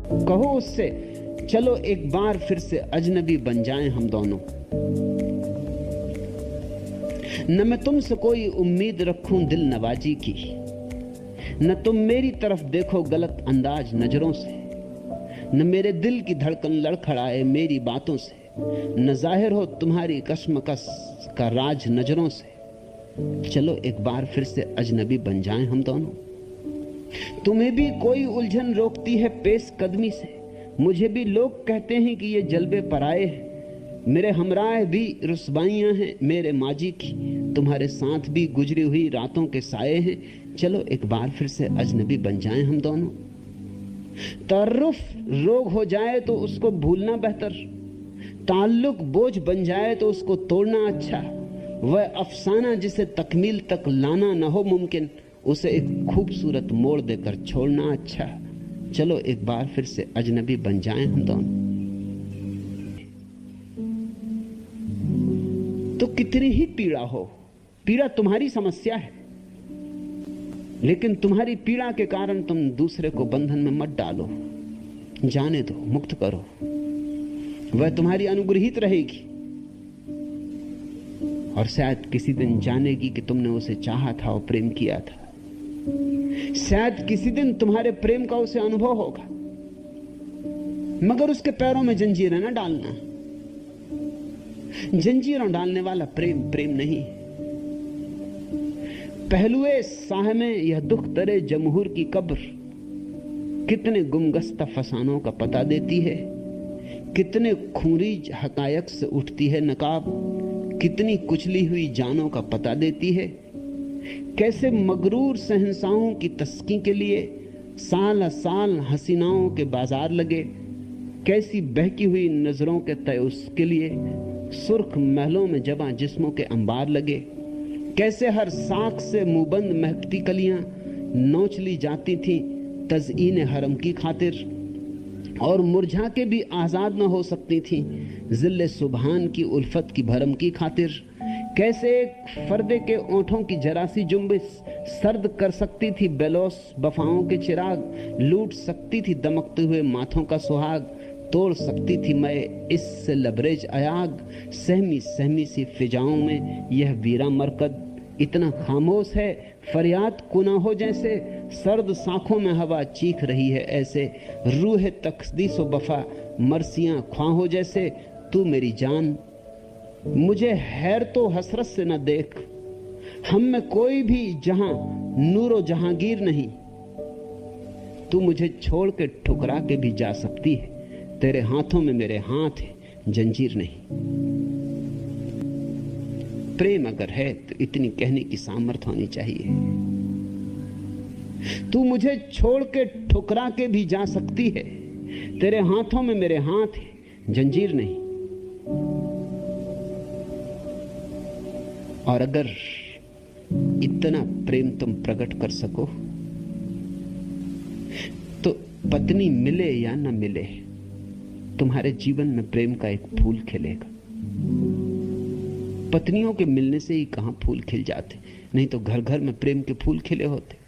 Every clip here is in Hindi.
कहो उससे, चलो एक बार फिर से अजनबी बन जाएं हम दोनों। न मैं तुमसे कोई उम्मीद रखूं दिल नवाजी की, न तुम मेरी तरफ देखो गलत अंदाज नजरों से, न मेरे दिल की धड़कन लड़खड़ाए मेरी बातों से, न जाहिर हो तुम्हारी कश्मकश का राज नजरों से। चलो एक बार फिर से अजनबी बन जाएं हम दोनों। तुम्हें भी कोई उलझन रोकती है पेश कदमी से, मुझे भी लोग कहते हैं कि ये जलवे पराए हैं। मेरे हमराह भी रुस्वाइयां हैं मेरे माजी की, तुम्हारे साथ भी गुजरी हुई रातों के साए हैं। चलो एक बार फिर से अजनबी बन जाएं हम दोनों। तारुफ रोग हो जाए तो उसको भूलना बेहतर, ताल्लुक बोझ बन जाए तो उसको तोड़ना अच्छा। वह अफसाना जिसे तकमील तक लाना न हो मुमकिन, उसे एक खूबसूरत मोड़ देकर छोड़ना अच्छा। चलो एक बार फिर से अजनबी बन जाएं हम दोनों। तो कितनी ही पीड़ा हो, पीड़ा तुम्हारी समस्या है, लेकिन तुम्हारी पीड़ा के कारण तुम दूसरे को बंधन में मत डालो, जाने दो, मुक्त करो। वह तुम्हारी अनुग्रहित रहेगी और शायद किसी दिन जानेगी कि तुमने उसे चाहा था और प्रेम किया था। शायद किसी दिन तुम्हारे प्रेम का उसे अनुभव होगा, मगर उसके पैरों में जंजीरें न डालना। जंजीरों डालने वाला प्रेम प्रेम नहीं। पहलुए साह में यह दुख तरे जमहूर की कब्र, कितने गुमगस्ता फसानों का पता देती है, कितने खूंरीज हकायक से उठती है नकाब, कितनी कुचली हुई जानों का पता देती है। कैसे मगरूर सहंसाओं की तस्की के लिए साल साल हसीनाओं के बाजार लगे, कैसी बहकी हुई नजरों के तय उसके लिए सुर्ख महलों में जवां जिस्मों के अंबार लगे। कैसे हर साख से मुंहबंद महकती कलियां नोच ली जाती थी तज़ईन हरम की खातिर, और मुरझा के भी आजाद न हो सकती थी जिल्ले सुबहान की उल्फत की भरम की खातिर। कैसे एक फर्दे के ओंठों की जरासी जुम्बिश सर्द कर सकती थी बेलोस वफाओं के चिराग, लूट सकती थी दमकते हुए माथों का सुहाग, तोड़ सकती थी मैं इससे लबरेज अयाग। सहमी सहमी सी फिजाओं में यह वीरा मरकद इतना खामोश है, फरियाद कुना हो जैसे सर्द सांखों में हवा चीख रही है ऐसे। रूह तकदीस व वफा मरसियां ख्वाहों जैसे, तू मेरी जान मुझे हैर तो हसरत से न देख। हम में कोई भी जहां नूरो जहांगीर नहीं, तू मुझे छोड़ के ठुकरा के भी जा सकती है। तेरे हाथों में मेरे हाथ है, जंजीर नहीं। प्रेम अगर है तो इतनी कहने की सामर्थ्य होनी चाहिए, तू मुझे छोड़ के ठुकरा के भी जा सकती है। तेरे हाथों में मेरे हाथ है, जंजीर नहीं। और अगर इतना प्रेम तुम प्रकट कर सको तो पत्नी मिले या न मिले, तुम्हारे जीवन में प्रेम का एक फूल खिलेगा। पत्नियों के मिलने से ही कहां फूल खिल जाते, नहीं तो घर घर में प्रेम के फूल खिले होते।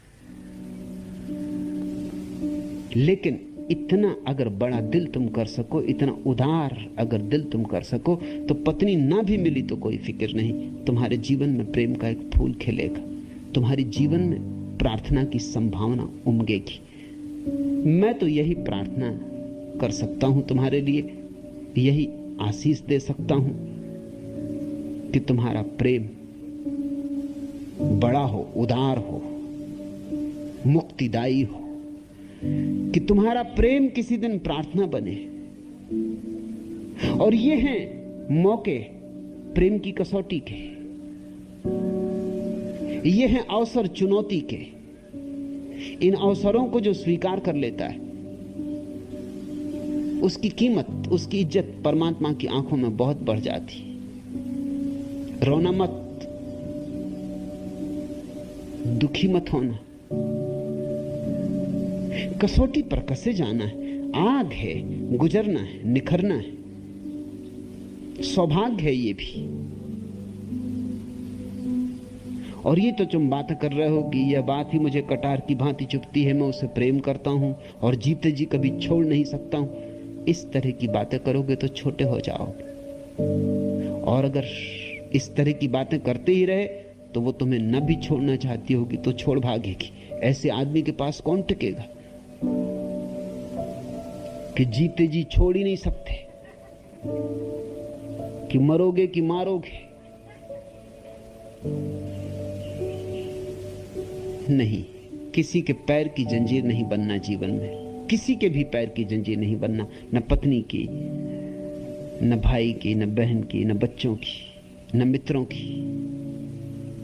लेकिन इतना अगर बड़ा दिल तुम कर सको, इतना उदार अगर दिल तुम कर सको, तो पत्नी ना भी मिली तो कोई फिक्र नहीं, तुम्हारे जीवन में प्रेम का एक फूल खिलेगा। तुम्हारे जीवन में प्रार्थना की संभावना उमगेगी। मैं तो यही प्रार्थना कर सकता हूं तुम्हारे लिए, यही आशीष दे सकता हूं कि तुम्हारा प्रेम बड़ा हो, उदार हो, मुक्तिदायी हो, कि तुम्हारा प्रेम किसी दिन प्रार्थना बने। और ये हैं मौके प्रेम की कसौटी के, ये हैं अवसर चुनौती के। इन अवसरों को जो स्वीकार कर लेता है, उसकी कीमत, उसकी इज्जत परमात्मा की आंखों में बहुत बढ़ जाती। रोना मत, दुखी मत होना, कसौटी पर कसे जाना है। आग है, गुजरना है, निखरना है। सौभाग्य है ये भी। और ये तो तुम बात कर रहे हो कि यह बात ही मुझे कटार की भांति चुभती है, मैं उसे प्रेम करता हूं और जीते जी कभी छोड़ नहीं सकता हूं। इस तरह की बातें करोगे तो छोटे हो जाओगे, और अगर इस तरह की बातें करते ही रहे तो वो तुम्हें न भी छोड़ना चाहती होगी तो छोड़ भागेगी। ऐसे आदमी के पास कौन टिकेगा कि जीते जी छोड़ ही नहीं सकते, कि मरोगे कि मारोगे। नहीं, किसी के पैर की जंजीर नहीं बनना जीवन में, किसी के भी पैर की जंजीर नहीं बनना, न पत्नी की, न भाई की, न बहन की, न बच्चों की, न मित्रों की।